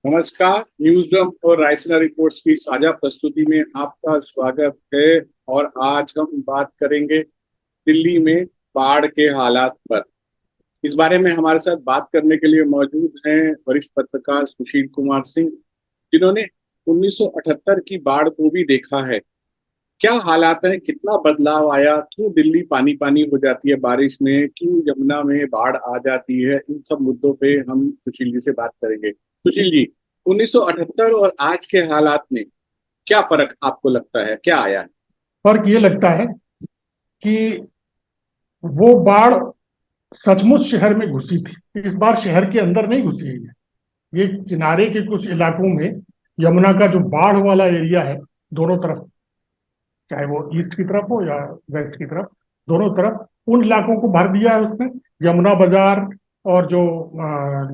नमस्कार। न्यूज़डम और रायसीना रिपोर्ट्स की साझा प्रस्तुति में आपका स्वागत है। और आज हम बात करेंगे दिल्ली में बाढ़ के हालात पर। इस बारे में हमारे साथ बात करने के लिए मौजूद हैं वरिष्ठ पत्रकार सुशील कुमार सिंह, जिन्होंने 1978 की बाढ़ को भी देखा है। क्या हालात हैं, कितना बदलाव आया, क्यों दिल्ली पानी पानी हो जाती है बारिश में, क्यों यमुना में बाढ़ आ जाती है, इन सब मुद्दों पे हम सुशील जी से बात करेंगे। सुशील जी, 1978 और आज के हालात में क्या फर्क आपको लगता है, क्या आया है? फर्क ये लगता है कि वो बाढ़ सचमुच शहर में घुसी थी। इस बार शहर के अंदर नहीं घुसी है। ये किनारे के कुछ इलाकों में यमुना का जो बाढ़ वाला एरिया है, दोनों तरफ, चाहे वो ईस्ट की तरफ हो या वेस्ट की तरफ, दोनों तरफ उन इलाकों को भर दिया है उसने। यमुना बाजार और जो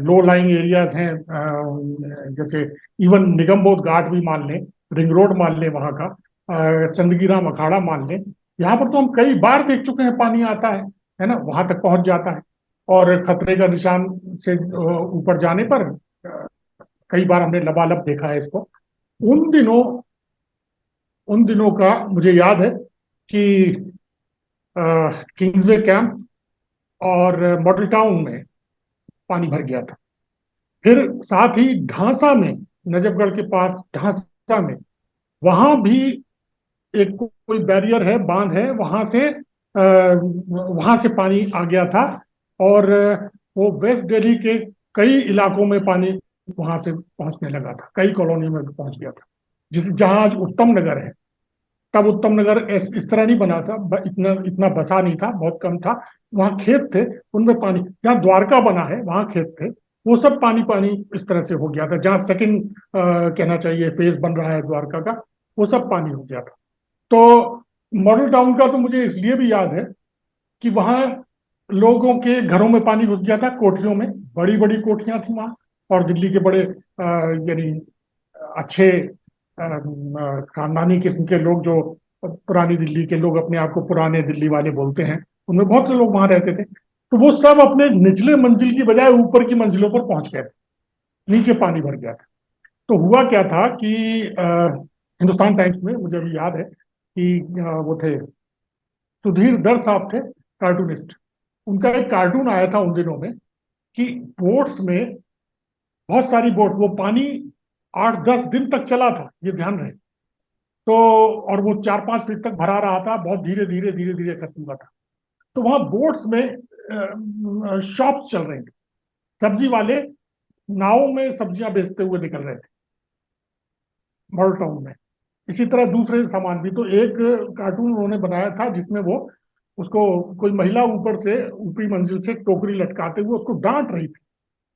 लो लाइंग एरियाज हैं, जैसे इवन निगम बोध घाट भी मान लें, रिंग रोड मान लें, वहां का चंदगीराम अखाड़ा मान लें, यहाँ पर तो हम कई बार देख चुके हैं पानी आता है ना, वहां तक पहुंच जाता है। और खतरे का निशान से ऊपर जाने पर कई बार हमने लबालब देखा है इसको। उन दिनों उन दिनों का मुझे याद है कि किंग्सवे कैंप और मॉडल टाउन में पानी भर गया था। फिर साथ ही ढांसा में, नजफगढ़ के पास ढांसा में, वहां भी एक कोई बैरियर है, बांध है, वहां से पानी आ गया था। और वो वेस्ट दिल्ली के कई इलाकों में पानी वहां से पहुंचने लगा था, कई कॉलोनी में पहुंच गया था। जहां आज उत्तम नगर है, तब उत्तम नगर इस तरह नहीं बना था, इतना इतना बसा नहीं था, बहुत कम था। वहां खेत थे, उनमें पानी, जहाँ द्वारका बना है वहां खेत थे, वो सब पानी पानी इस तरह से हो गया था। जहाँ सेकंड कहना चाहिए फेज बन रहा है द्वारका का, वो सब पानी हो गया था। तो मॉडल टाउन का तो मुझे इसलिए भी याद है कि वहां लोगों के घरों में पानी घुस गया था, कोठियों में, बड़ी बड़ी कोठियां थी वहां। और दिल्ली के बड़े यानी अच्छे खानदानी किस्म के लोग, जो पुरानी दिल्ली के लोग अपने आप को पुराने दिल्ली वाले बोलते हैं, उनमें बहुत से लोग वहां रहते थे। तो वो सब अपने निचले मंजिल की बजाय ऊपर की मंजिलों पर पहुंच गए थे, नीचे पानी भर गया था। तो हुआ क्या था कि हिंदुस्तान टाइम्स में मुझे अभी याद है कि वो थे, सुधीर दर साहब थे, कार्टूनिस्ट। उनका एक कार्टून आया था उन दिनों में कि बोट्स में, बहुत सारी बोट, वो पानी 8-10 दिन तक चला था, ये ध्यान रहे। तो और वो 4-5 फीट तक भरा रहा था, बहुत धीरे धीरे धीरे धीरे खत्म हुआ था। तो वहां बोट्स में शॉप्स चल रहे थे, सब्जी वाले नाव में सब्जियां बेचते हुए निकल रहे थे मॉडल टाउन में। इसी तरह दूसरे सामान भी। तो एक कार्टून उन्होंने बनाया था जिसमें वो, उसको कोई महिला ऊपर से, ऊपरी मंजिल से टोकरी लटकाते हुए उसको डांट रही थी,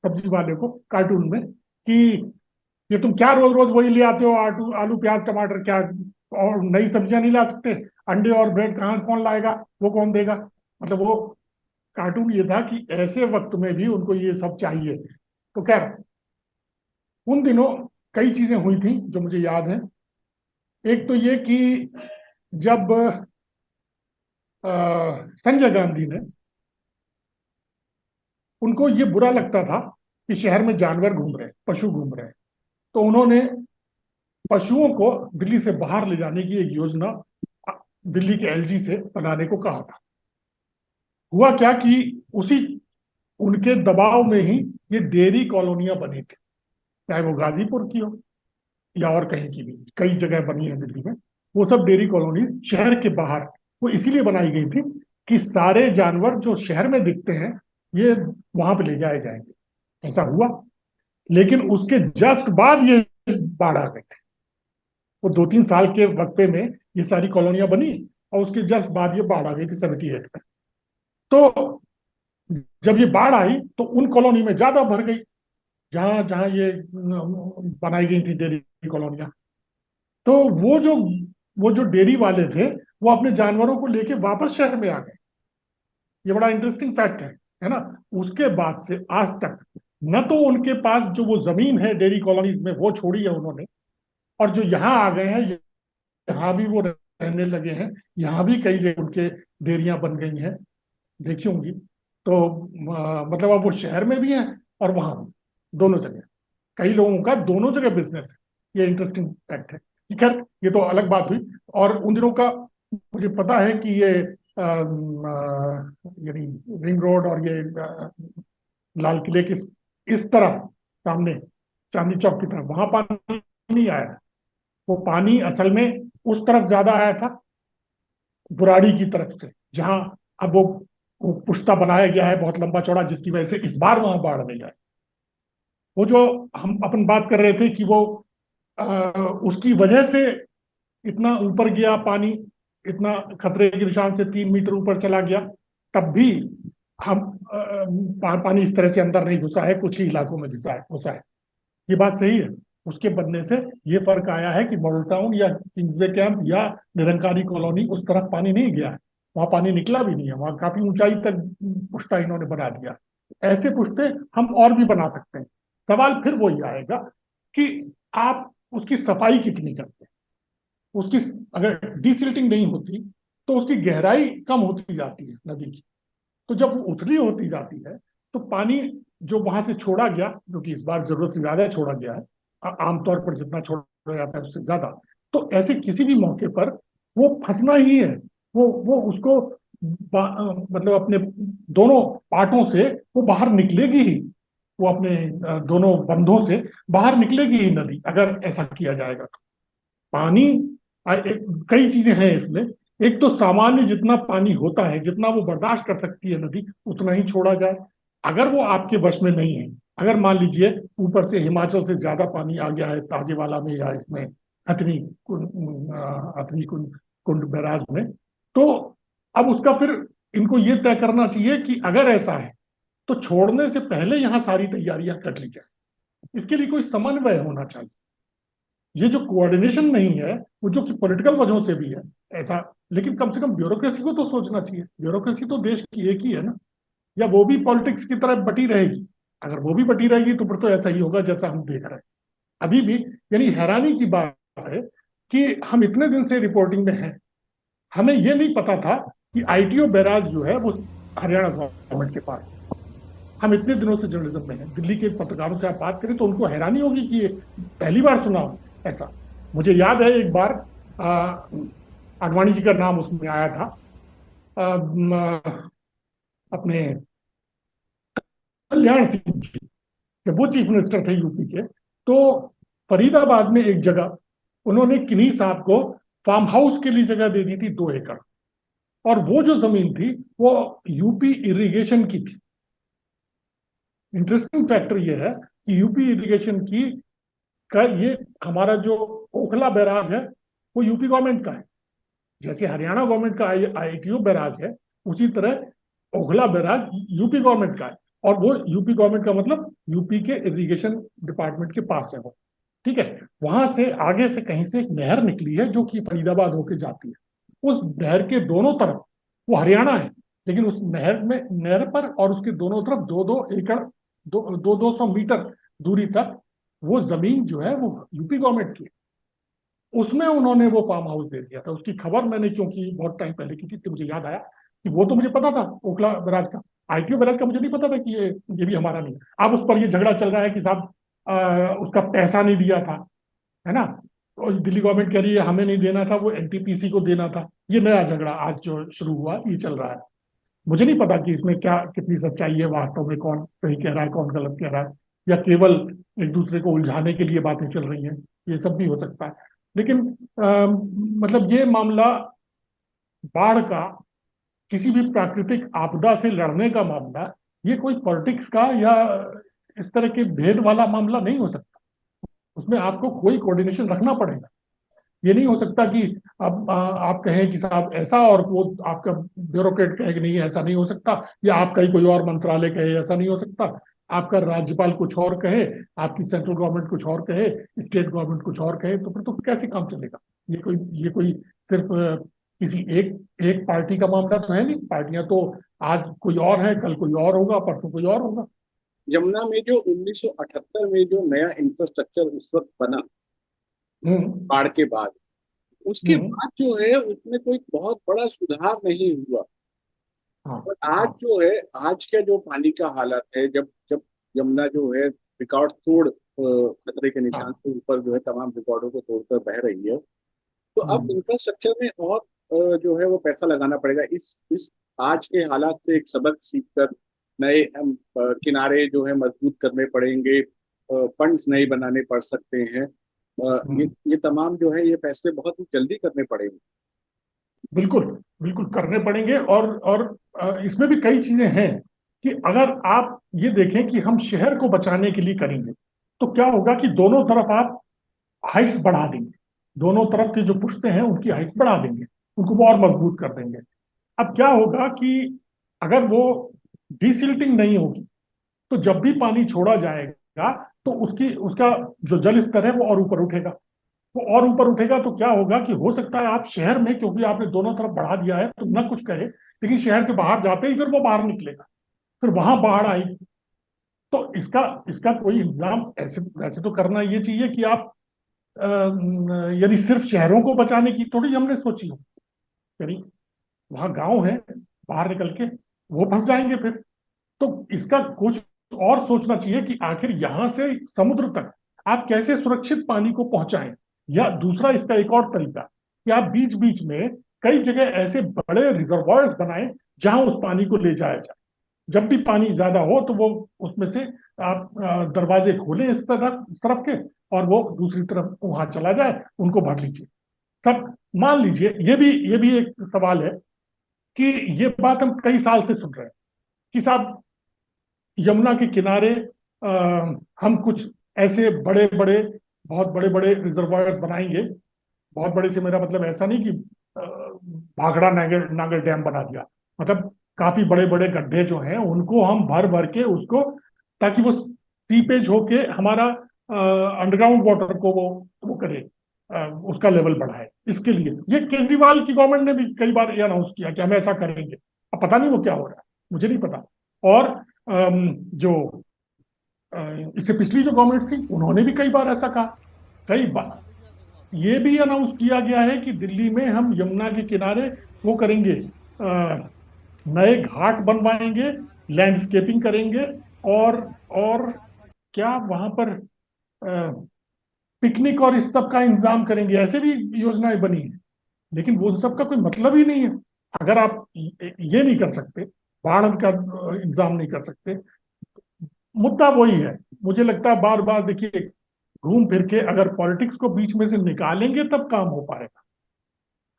सब्जी वाले को, कार्टून में, कि ये तुम क्या रोज रोज वही ले आते हो, आलू आलू प्याज टमाटर, क्या और नई सब्जियां नहीं ला सकते? अंडे और ब्रेड कहाँ कौन लाएगा, वो कौन देगा? मतलब वो कार्टून ये था कि ऐसे वक्त में भी उनको ये सब चाहिए। तो खैर, उन दिनों कई चीजें हुई थी जो मुझे याद है। एक तो ये कि जब संजय गांधी ने, उनको ये बुरा लगता था कि शहर में जानवर घूम रहे हैं, पशु घूम रहे हैं, तो उन्होंने पशुओं को दिल्ली से बाहर ले जाने की एक योजना दिल्ली के एलजी से बनाने को कहा था। हुआ क्या कि उसी उनके दबाव में ही ये डेयरी कॉलोनियां बनी थी, चाहे वो गाजीपुर की हो या और कहीं की भी, कई जगह बनी है दिल्ली में। वो सब डेयरी कॉलोनी शहर के बाहर, वो इसीलिए बनाई गई थी कि सारे जानवर जो शहर में दिखते हैं, ये वहां पे ले जाए जाएंगे। ऐसा हुआ। लेकिन उसके जस्ट बाद ये बाढ़ आ गई थी। वो 2-3 साल के वक्फे में ये सारी कॉलोनियां बनी, और उसके जस्ट बाद ये बाढ़ आ गई थी 78 में। तो जब ये बाढ़ आई तो उन कॉलोनी में ज्यादा भर गई, जहां जहां ये बनाई गई थी डेयरी कॉलोनियां। तो वो जो डेयरी वाले थे, वो अपने जानवरों को लेके वापस शहर में आ गए। ये बड़ा इंटरेस्टिंग फैक्ट है ना। उसके बाद से आज तक न तो उनके पास जो वो जमीन है डेयरी कॉलोनीज में, वो छोड़ी है उन्होंने, और जो यहाँ आ गए हैं, यहाँ भी वो रहने लगे हैं। यहाँ भी कई जगह उनके डेयरियां बन गई हैं, देखी होंगी। तो मतलब अब वो शहर में भी हैं और वहां भी, दोनों जगह। कई लोगों का दोनों जगह बिजनेस है। ये इंटरेस्टिंग फैक्ट है। खैर, ये तो अलग बात हुई। और उन दिनों का मुझे पता है कि ये यानी रिंग रोड और ये लाल किले के इस तरफ, सामने चांदनी चौक की तरफ, वहां पानी नहीं आया था। वो पानी असल में उस तरफ ज्यादा आया था, बुराड़ी की तरफ से, जहां अब वो पुश्ता बनाया गया है बहुत लंबा चौड़ा, जिसकी वजह से इस बार वहां बाढ़ नहीं आई। वो जो हम अपन बात कर रहे थे कि वो उसकी वजह से इतना ऊपर गया पानी, इतना खतरे के निशान से 3 मीटर ऊपर चला गया, तब भी हम पानी इस तरह से अंदर नहीं घुसा है, कुछ ही इलाकों में घुसा है। ये बात सही है। उसके बनने से ये फर्क आया है कि मॉडल टाउन या किंग्सवे कैंप या निरंकारी कॉलोनी उस तरफ पानी नहीं गया है, वहां पानी निकला भी नहीं है, वहां काफी ऊंचाई तक पुष्टा इन्होंने बना दिया। ऐसे पुष्टे हम और भी बना सकते हैं। सवाल फिर वही आएगा कि आप उसकी सफाई कितनी करते हैं। उसकी अगर डिसिल्टिंग नहीं होती तो उसकी गहराई कम होती जाती है नदी की। तो जब वो उथली होती जाती है तो पानी जो वहां से छोड़ा गया, जो कि इस बार जरूरत से ज्यादा छोड़ा गया है, आमतौर पर जितना छोड़ा जाता है उससे ज्यादा, तो ऐसे किसी भी मौके पर वो फंसना ही है। वो उसको मतलब अपने दोनों पार्टों से वो बाहर निकलेगी ही। वो अपने दोनों बंधों से बाहर निकलेगी ही नदी, अगर ऐसा किया जाएगा तो। पानी कई चीजें हैं इसमें। एक तो सामान्य जितना पानी होता है, जितना वो बर्दाश्त कर सकती है नदी, उतना ही छोड़ा जाए। अगर वो आपके वश में नहीं है, अगर मान लीजिए ऊपर से हिमाचल से ज्यादा पानी आ गया है ताजेवाला में या इसमें हथनी कुंड बैराज में, तो अब उसका फिर इनको ये तय करना चाहिए कि अगर ऐसा है तो छोड़ने से पहले यहाँ सारी तैयारियां कर ली जाए। इसके लिए कोई समन्वय होना चाहिए। ये जो कोऑर्डिनेशन नहीं है, वो जो कि पॉलिटिकल वजहों से भी है ऐसा, लेकिन कम से कम ब्यूरोक्रेसी को तो सोचना चाहिए। ब्यूरोक्रेसी तो देश की एक ही है ना, या वो भी पॉलिटिक्स की तरफ बटी रहेगी? अगर वो भी बटी रहेगी तो फिर तो ऐसा ही होगा जैसा हम देख रहे हैं अभी भी। यानी हैरानी की बात है कि हम इतने दिन से रिपोर्टिंग में हैं, हमें ये नहीं पता था कि आईटीओ बैराज जो है वो हरियाणा गवर्नमेंट के पास। हम इतने दिनों से जर्नलिज्म में हैं, दिल्ली के पत्रकारों से आप बात करें तो उनको हैरानी होगी कि ये पहली बार सुना हो ऐसा। मुझे याद है एक बार आडवाणी जी का नाम उसमें आया था। अपने कल्याण सिंह जी, जब वो चीफ मिनिस्टर थे यूपी के, तो फरीदाबाद में एक जगह उन्होंने किन्हीं साहब को फार्म हाउस के लिए जगह दे दी थी, 2 एकड़। और वो जो जमीन थी वो यूपी इरिगेशन की थी। इंटरेस्टिंग फैक्टर ये है कि यूपी इरिगेशन की का ये हमारा जो ओखला बैराज है वो यूपी गवर्नमेंट का है। जैसे हरियाणा गवर्नमेंट का आईटीओ बैराज है, उसी तरह ओखला बैराज यूपी गवर्नमेंट का है। और वो यूपी गवर्नमेंट का मतलब यूपी के इरिगेशन डिपार्टमेंट के पास है वो। ठीक है। वहां से आगे से कहीं से एक नहर निकली है जो कि फरीदाबाद होके जाती है। उस नहर के दोनों तरफ वो हरियाणा है, लेकिन उस नहर पर और उसके दोनों तरफ 2-2 एकड़, 200-200 मीटर दूरी तक वो जमीन जो है वो यूपी गवर्नमेंट की है। उसमें उन्होंने वो फार्म हाउस दे दिया था। उसकी खबर मैंने क्योंकि बहुत टाइम पहले की थी तो मुझे याद आया कि वो तो मुझे पता था ओखला बैराज का, आईटीओ बैराज का मुझे नहीं पता था कि ये भी हमारा नहीं है। अब उस पर ये झगड़ा चल रहा है कि साहब उसका पैसा नहीं दिया था, है ना। और दिल्ली गवर्नमेंट कह रही है हमें नहीं देना था, वो एनटीपीसी को देना था। ये नया झगड़ा आज जो शुरू हुआ ये चल रहा है। मुझे नहीं पता कि इसमें क्या कितनी सच्चाई है, वास्तव में कौन सही कह रहा है कौन गलत कह रहा है, या केवल एक दूसरे को उलझाने के लिए बातें चल रही हैं। ये सब भी हो सकता है। लेकिन मतलब ये मामला बाढ़ का, किसी भी प्राकृतिक आपदा से लड़ने का मामला, ये कोई पॉलिटिक्स का या इस तरह के भेद वाला मामला नहीं हो सकता। उसमें आपको कोई कोऑर्डिनेशन रखना पड़ेगा। ये नहीं हो सकता कि अब आप कहें कि साहब ऐसा और वो आपका ब्यूरोक्रेट कहे कि नहीं ऐसा नहीं हो सकता, या आपका ही कोई और मंत्रालय कहे ऐसा नहीं हो सकता, आपका राज्यपाल कुछ और कहे, आपकी सेंट्रल गवर्नमेंट कुछ और कहे, स्टेट गवर्नमेंट कुछ और कहे, तो फिर तो कैसे काम चलेगा? ये कोई सिर्फ किसी एक एक पार्टी का मामला तो है नहीं। पार्टियां तो आज कोई और है, कल कोई और होगा, परसों कोई और होगा। यमुना में जो 1978 में जो नया इंफ्रास्ट्रक्चर उस वक्त बना हम्म। बाढ़ के बाद, उसके हम्म। बाद जो है उसमें कोई बहुत बड़ा सुधार नहीं हुआ। हाँ। और आज हाँ। जो है, आज का जो पानी का हालत है, जब जब यमुना जो है रिकॉर्ड तोड़ खतरे के निशान हाँ। से ऊपर जो है तमाम रिकॉर्डों को तोड़कर बह रही है। तो अब हम्म। इंफ्रास्ट्रक्चर में और जो है वो पैसा लगाना पड़ेगा। इस आज के हालात से एक सबक सीखकर नए किनारे जो है मजबूत करने पड़ेंगे, फंड्स नए बनाने पड़ सकते हैं। ये तमाम जो है ये फैसले बहुत ही जल्दी करने पड़ेंगे। बिल्कुल, बिल्कुल करने पड़ेंगे। और इसमें भी कई चीजें हैं कि अगर आप ये देखें कि हम शहर को बचाने के लिए करेंगे तो क्या होगा कि दोनों तरफ आप हाइट्स बढ़ा देंगे। दोनों तरफ की जो पुश्ते हैं उनकी हाइट बढ़ा देंगे, उनको वो और मजबूत कर देंगे। अब क्या होगा कि अगर वो डिसिल्टिंग नहीं होगी तो जब भी पानी छोड़ा जाएगा तो उसकी उसका जो जल स्तर है वो और ऊपर उठेगा। वो और ऊपर उठेगा तो क्या होगा कि हो सकता है आप शहर में, क्योंकि आपने दोनों तरफ बढ़ा दिया है तो ना कुछ कहे, लेकिन शहर से बाहर जाते ही फिर वो बाहर निकलेगा, फिर वहां बाढ़ आएगी। तो इसका इसका कोई इंतजाम ऐसे ऐसे तो करना ये चाहिए कि आप यानी सिर्फ शहरों को बचाने की थोड़ी हमने सोची हो। यानी वहां गांव है, बाहर निकल के वो फंस जाएंगे फिर। तो इसका कुछ और सोचना चाहिए कि आखिर यहां से समुद्र तक आप कैसे सुरक्षित पानी को पहुंचाएं। या दूसरा इसका एक और तरीका कि आप बीच बीच में कई जगह ऐसे बड़े रिजर्वायर्स बनाएं जहां उस पानी को ले जाया जाए। जब भी पानी ज्यादा हो तो वो उसमें से आप दरवाजे खोलें इस तरफ के, और वो दूसरी तरफ वहां चला जाए, उनको भर लीजिए। सब मान लीजिए, ये भी एक सवाल है कि ये बात हम कई साल से सुन रहे हैं कि साहब यमुना के किनारे आ, हम कुछ ऐसे बड़े बड़े, बहुत बड़े बड़े रिजर्वायर्स बनाएंगे। बहुत बड़े से मेरा मतलब ऐसा नहीं कि अ, भाखड़ा नागर नागर डैम बना दिया, मतलब काफी बड़े बड़े गड्ढे जो हैं उनको हम भर भर के उसको, ताकि वो सीपेज होके हमारा अंडरग्राउंड वाटर को वो करे, उसका लेवल बढ़ाए। इसके लिए ये केजरीवाल की गवर्नमेंट ने भी कई बार ये अनाउंस किया कि हम ऐसा करेंगे। अब पता नहीं वो क्या हो रहा है, मुझे नहीं पता। और जो इससे पिछली जो गवर्नमेंट थी उन्होंने भी कई बार ऐसा कहा, कई बार। ये भी अनाउंस किया गया है कि दिल्ली में हम यमुना के किनारे वो करेंगे, नए घाट बनवाएंगे, लैंडस्केपिंग करेंगे, और और क्या वहां पर पिकनिक और इस सब का इंतजाम करेंगे। ऐसे भी योजनाएं बनी है, लेकिन वो सब का कोई मतलब ही नहीं है अगर आप ये नहीं कर सकते, बाढ़ का इंतजाम नहीं कर सकते। मुद्दा वही है। मुझे लगता है बार बार देखिए, घूम फिर के अगर पॉलिटिक्स को बीच में से निकालेंगे तब काम हो पाएगा।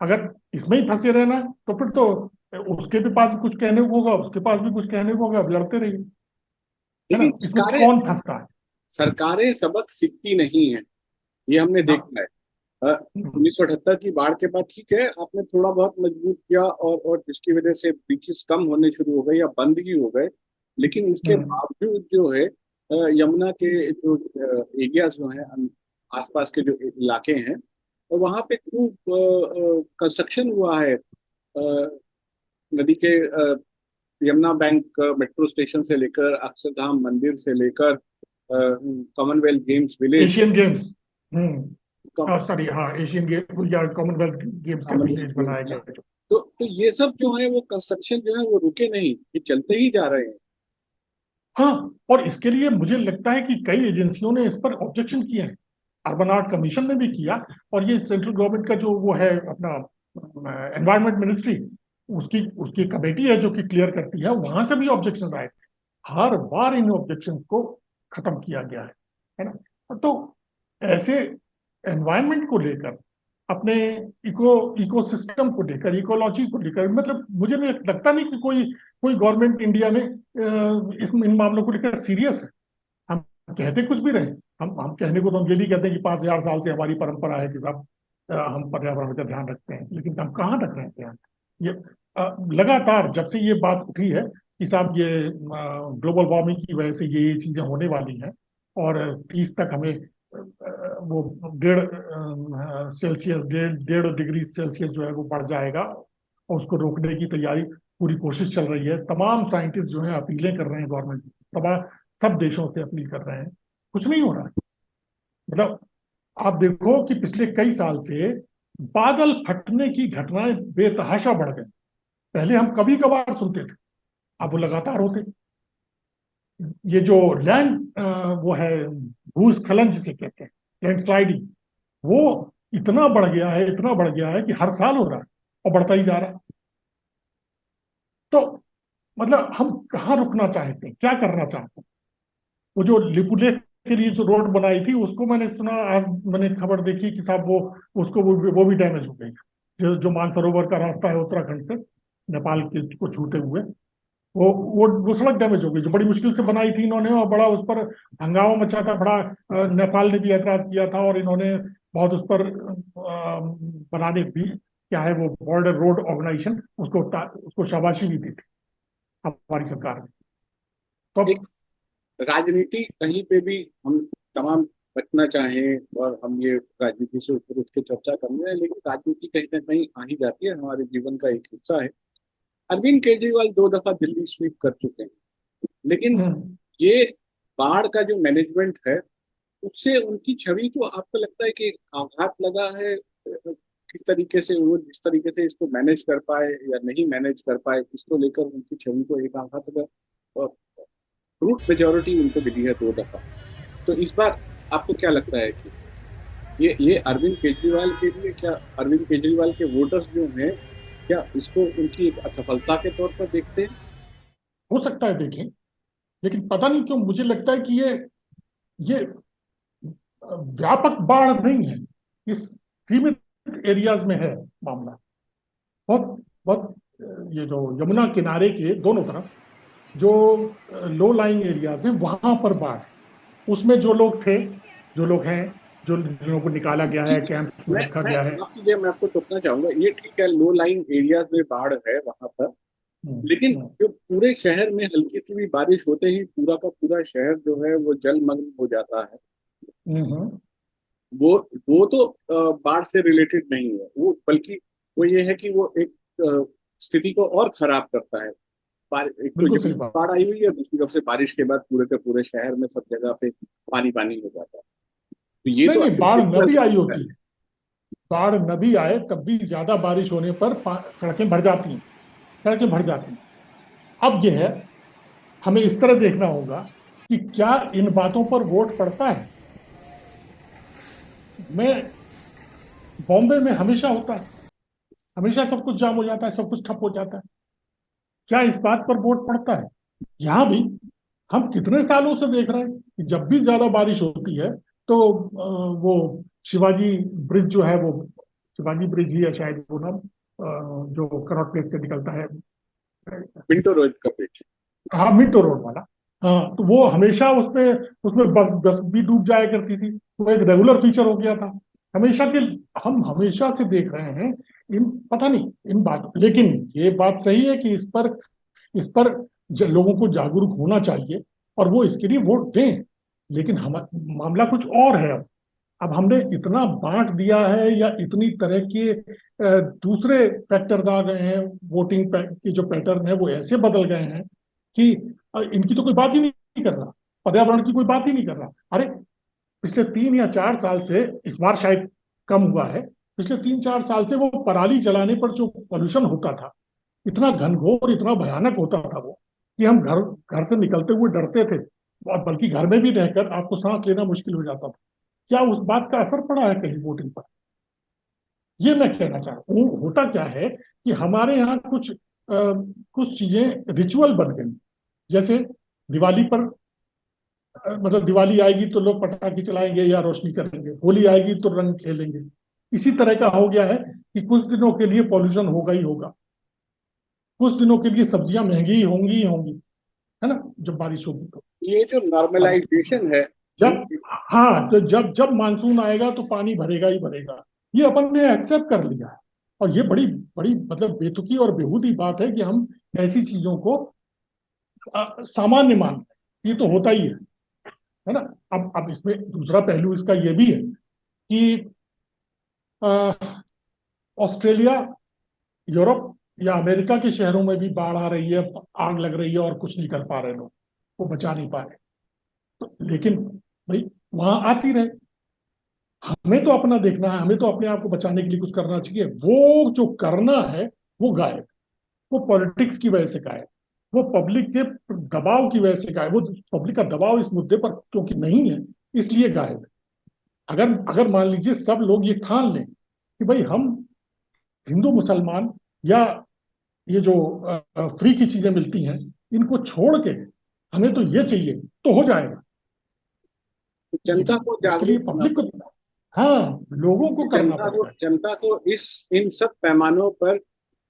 अगर इसमें ही फंसे रहना तो फिर तो उसके भी पास भी कुछ कहने को होगा, उसके पास भी कुछ कहने को होगा, अब लड़ते रहिए। है ना? लेकिन इसमें सरकारें कौन फंसता है? सरकारें सबक सीखती नहीं है, ये हमने हाँ। देखा है। 1978 की बाढ़ के बाद ठीक है आपने थोड़ा बहुत मजबूत किया, और जिसकी वजह से बीचेस कम होने शुरू हो गए या बंद ही हो गए। लेकिन इसके हम्म। बावजूद जो है यमुना के जो एरियाज जो हैं, आसपास के जो इलाके हैं, और वहाँ पे खूब कंस्ट्रक्शन हुआ है। नदी के यमुना बैंक मेट्रो स्टेशन से लेकर अक्षरधाम मंदिर से लेकर Commonwealth games village, Asian games. Sorry, हाँ, एशियन गेम या कॉमनवेल्थ गेम्स का कॉमनवेल्थ विलेज गेम्स बनाया है। गया है जो। तो ये सब जो है वो कंस्ट्रक्शन जो है वो रुके नहीं, ये चलते ही जा रहे हैं। हाँ, और इसके लिए मुझे लगता है कि कई एजेंसियों ने इस पर ऑब्जेक्शन किए हैं। अर्बन आर्ट कमीशन ने भी किया, और ये सेंट्रल गवर्नमेंट का जो वो है अपना एनवायरनमेंट मिनिस्ट्री, उसकी उसकी कमेटी है जो कि क्लियर करती है, वहां से भी ऑब्जेक्शन आए थे। हर बार इन ऑब्जेक्शन को खत्म किया गया है ना? तो ऐसे एनवायरनमेंट को लेकर, अपने इकोसिस्टम को लेकर, इकोलॉजी को लेकर, मतलब मुझे नहीं लगता नहीं कि कोई कोई गवर्नमेंट इंडिया में इस इन मामलों को लेकर सीरियस है। हम कहते कुछ भी रहे, हम कहने को तो हम ये भी कहते हैं कि 5,000 साल से हमारी परंपरा है कि साहब हम पर्यावरण का ध्यान रखते हैं, लेकिन हम कहाँ रख रहे हैं ध्यान? ये लगातार जब से ये बात उठी है कि साहब ये ग्लोबल वार्मिंग की वजह से ये चीजें होने वाली हैं, और 30 तक हमें वो 1.5 सेल्सियस, 1.5 डिग्री सेल्सियस जो है वो बढ़ जाएगा, और उसको रोकने की तैयारी, पूरी कोशिश चल रही है। तमाम साइंटिस्ट जो है अपीलें कर रहे हैं गवर्नमेंट, तमाम सब देशों से अपील कर रहे हैं, कुछ नहीं हो रहा है। मतलब आप देखो कि पिछले कई साल से बादल फटने की घटनाएं बेतहाशा बढ़ गई। पहले हम कभी कभार सुनते थे, अब वो लगातार होते। ये जो लैंड वो है, भूस्खलन जिसे कहते हैं, लैंडस्लाइडिंग, वो इतना बढ़ गया है, इतना बढ़ गया है कि हर साल हो रहा है और बढ़ता ही जा रहा है। तो मतलब हम कहाँ रुकना चाहते हैं, क्या करना चाहते हैं? वो जो लिपुलेख के लिए जो रोड बनाई थी, उसको मैंने सुना, आज मैंने खबर देखी कि साहब वो, उसको वो भी डैमेज हो गई। जो मानसरोवर का रास्ता है उत्तराखंड से नेपाल के को छूते हुए, वो सड़क डैमेज हो गई, जो बड़ी मुश्किल से बनाई थी इन्होंने, और बड़ा उस पर हंगामा मचा था बड़ा। नेपाल ने भी ऐतराज किया था, और इन्होंने बहुत उस पर बनाने भी, क्या है वो, बॉर्डर रोड ऑर्गेनाइजेशन, उसको शाबाशी भी दी थी हमारी सरकार ने। तो एक राजनीति कहीं पे भी हम तमाम बचना चाहें और हम ये राजनीति से ऊपर उठ के चर्चा करना है, लेकिन राजनीति कहीं ना कहीं आ ही जाती है, हमारे जीवन का एक हिस्सा है। अरविंद केजरीवाल 2 दफा दिल्ली स्वीप कर चुके हैं, लेकिन हम्म, ये बाढ़ का जो मैनेजमेंट है, उससे उनकी छवि को आपको लगता है कि आघात लगा है? किस तरीके से वो, जिस तरीके से इसको मैनेज कर पाए या नहीं मैनेज कर पाए, इसको लेकर उनकी छवि को एक आघात लगा। और ब्रूट मेजोरिटी उनको मिली है 2 दफा, तो इस बार आपको क्या लगता है कि ये अरविंद केजरीवाल के लिए, क्या अरविंद केजरीवाल के वोटर्स जो हैं, क्या इसको उनकी एक असफलता के तौर पर देखते हैं? हो सकता है देखें, लेकिन पता नहीं क्यों मुझे लगता है कि ये व्यापक बाढ़ नहीं है, इस सीमित एरियाज में है मामला। बहुत बहुत ये जो यमुना किनारे के दोनों तरफ जो लो लाइंग एरियाज है, वहां पर बाढ़ है। उसमें जो लोग थे, जो लोग हैं, जो लोगों को निकाला गया है, ठीक है। कैंप में रखा मैं गया है। माफ कीजिए, मैं आपको टोकना चाहूंगा, ये ठीक है, लो लाइंग एरियाज में बाढ़ है वहां पर, हम्म, लेकिन हम्म, जो पूरे शहर में हल्की सी भी बारिश होते ही पूरा का पूरा शहर जो है वो जलमग्न हो जाता है, हम्म। वो वो तो बाढ़ से रिलेटेड नहीं है वो, बल्कि वो ये है कि वो एक स्थिति को और खराब करता है। एक तो बिल्कुल यमुना सही में बात। बाढ़ आई हुई है, दूसरी तरफ से बारिश के बाद पूरे के पूरे शहर में सब जगह पे पानी पानी हो जाता है। तो ये नहीं तो नहीं, बाढ़ न केजरीवाल भी का आई मुद्दा है। होती है, बाढ़ न भी आए तब भी ज्यादा बारिश होने पर सड़कें भर जाती हैं, सड़कें भर जाती हैं। अब यह है, हमें इस तरह देखना होगा कि क्या इन बातों पर वोट पड़ता है। मैं बॉम्बे में हमेशा होता है, हमेशा सब कुछ जाम हो जाता है, सब कुछ ठप हो जाता है। क्या इस बात पर वोट पड़ता है? यहां भी हम कितने सालों से देख रहे हैं कि जब भी ज्यादा बारिश होती है तो वो शिवाजी ब्रिज जो है, वो शिवाजी ब्रिज ही है शायद वो नाम, जो कनॉट प्लेस से निकलता है। मिंटो रोड का पेज। हाँ, मिंटो रोड वाला। हाँ, तो वो हमेशा उसमें बस भी डूब जाया करती थी। वो एक रेगुलर फीचर हो गया था हमेशा के। हम हमेशा से देख रहे हैं इन, पता नहीं इन बातों, लेकिन ये बात सही है कि इस पर लोगों को जागरूक होना चाहिए और वो इसके लिए वोट दें। लेकिन हम, मामला कुछ और है। अब हमने इतना बांट दिया है, या इतनी तरह के दूसरे फैक्टर्स आ गए हैं, वोटिंग के जो पैटर्न है वो ऐसे बदल गए हैं कि इनकी तो कोई बात ही नहीं कर रहा, पर्यावरण की कोई बात ही नहीं कर रहा। अरे, पिछले 3 या 4 साल से, इस बार शायद कम हुआ है, पिछले 3 4 साल से वो पराली जलाने पर जो पॉल्यूशन होता था, इतना घनघोर, इतना भयानक होता था वो, कि हम घर घर से निकलते हुए डरते थे, और बल्कि घर में भी रहकर आपको सांस लेना मुश्किल हो जाता था। क्या उस बात का असर पड़ा है कहीं वोटिंग पर? ये मैं कहना चाह रहा हूँ। होता क्या है कि हमारे यहाँ कुछ चीजें रिचुअल बन गई। जैसे दिवाली पर, मतलब दिवाली आएगी तो लोग पटाखे चलाएंगे या रोशनी करेंगे, होली आएगी तो रंग खेलेंगे। इसी तरह का हो गया है कि कुछ दिनों के लिए पॉल्यूशन होगा ही होगा, कुछ दिनों के लिए सब्जियां महंगी ही होंगी, है ना, जब बारिश होगी तो। ये जो अब नॉर्मलाइजेशन है, जब, हाँ, तो जब जब मानसून आएगा तो पानी भरेगा ही भरेगा, ये अपन ने एक्सेप्ट कर लिया है। और ये बड़ी बड़ी मतलब बेतुकी और बेहूदी बात है कि हम ऐसी चीजों को सामान्य मानते हैं। ये तो होता ही है ना। अब इसमें दूसरा पहलू इसका ये भी है कि अ, ऑस्ट्रेलिया, यूरोप या अमेरिका के शहरों में भी बाढ़ आ रही है, आग लग रही है, और कुछ नहीं कर पा रहे लोग, वो बचा नहीं पा रहे। तो लेकिन भाई, वहां आती रहे, हमें तो अपना देखना है, हमें तो अपने आप को बचाने के लिए कुछ करना चाहिए। वो जो करना है वो गायब, वो पॉलिटिक्स की वजह से गायब। वो पब्लिक के दबाव की वजह से गायब, वो पब्लिक का दबाव इस मुद्दे पर क्योंकि नहीं है, इसलिए गायब है। अगर अगर मान लीजिए सब लोग ये ठान लें कि भाई हम हिंदू मुसलमान या ये जो फ्री की चीजें मिलती हैं इनको छोड़ के हमें तो ये चाहिए, तो हो जाएगा। जनता लेकिन को उसके लिए जागरूक करना पब्लिक को, पड़ेगा। हाँ, लोगों को करना पड़ता है। जनता को इस इन सब पैमानों पर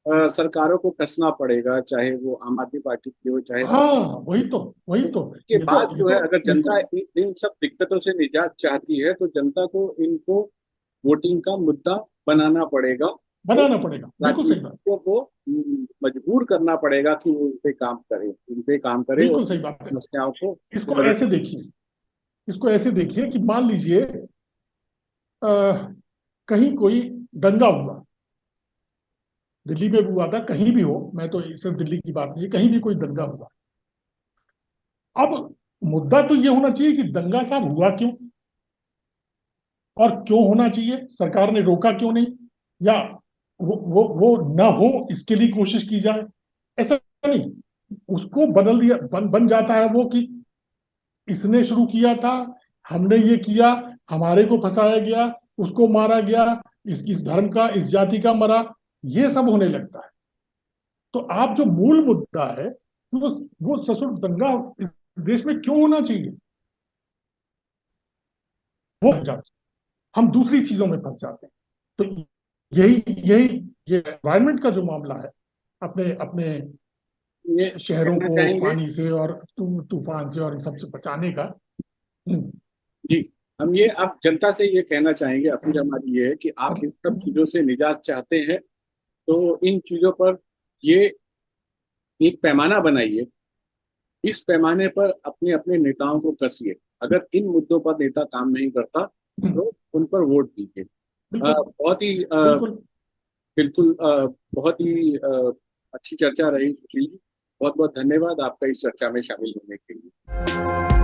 सरकारों को कसना पड़ेगा, चाहे वो आम आदमी पार्टी की हो चाहे हाँ, वही तो, वही तो। के ये तो बाद ये जो है, तो अगर ये तो जनता इन सब दिक्कतों से निजात चाहती है तो जनता को इनको वोटिंग का मुद्दा बनाना पड़ेगा और बनाना पड़ेगा, बिल्कुल सही बात। राजनीतिज्ञों को मजबूर करना पड़ेगा कि वो इन पे काम करे और बिल्कुल सही बात है। समस्याओं को इसको ऐसे देखिए, इसको ऐसे देखिए कि मान लीजिए अ, कहीं कोई दंगा हुआ, दिल्ली में भी हुआ था, कहीं भी हो, मैं तो सिर्फ दिल्ली की बात नहीं है, कहीं भी कोई दंगा हुआ। अब मुद्दा तो ये होना चाहिए कि दंगा साहब हुआ क्यों, और क्यों होना चाहिए, सरकार ने रोका क्यों नहीं, या वो ना हो इसके लिए कोशिश की जाए। ऐसा नहीं, उसको बदल दिया, बन जाता है वो कि इसने शुरू किया था, हमने ये किया, हमारे को फंसाया गया, उसको मारा गया, इस धर्म का, इस जाति का मरा, ये सब होने लगता है। तो आप जो मूल मुद्दा है, वो ससुर दंगा इस देश में क्यों होना चाहिए, वो फंस जाते हैं। हम दूसरी चीजों में फंस जाते हैं। तो यही यही ये एनवायरमेंट का जो मामला है, अपने अपने ये शहरों कहना को चाहेंगे। पानी से और तूफान से और इन सबसे बचाने का। हम्म, जी, हम ये अब जनता से ये कहना चाहेंगे, अपील हमारी ये है कि आप इन सब चीजों से निजात चाहते हैं तो इन चीजों पर ये एक पैमाना बनाइए, इस पैमाने पर अपने अपने नेताओं को कसिए। अगर इन मुद्दों पर नेता काम नहीं करता तो उन पर वोट दीजिए। बिल्कुल, बहुत ही बिल्कुल। बिल्कुल बहुत ही अच्छी चर्चा रही सुशील जी। बहुत बहुत धन्यवाद आपका इस चर्चा में शामिल होने के लिए।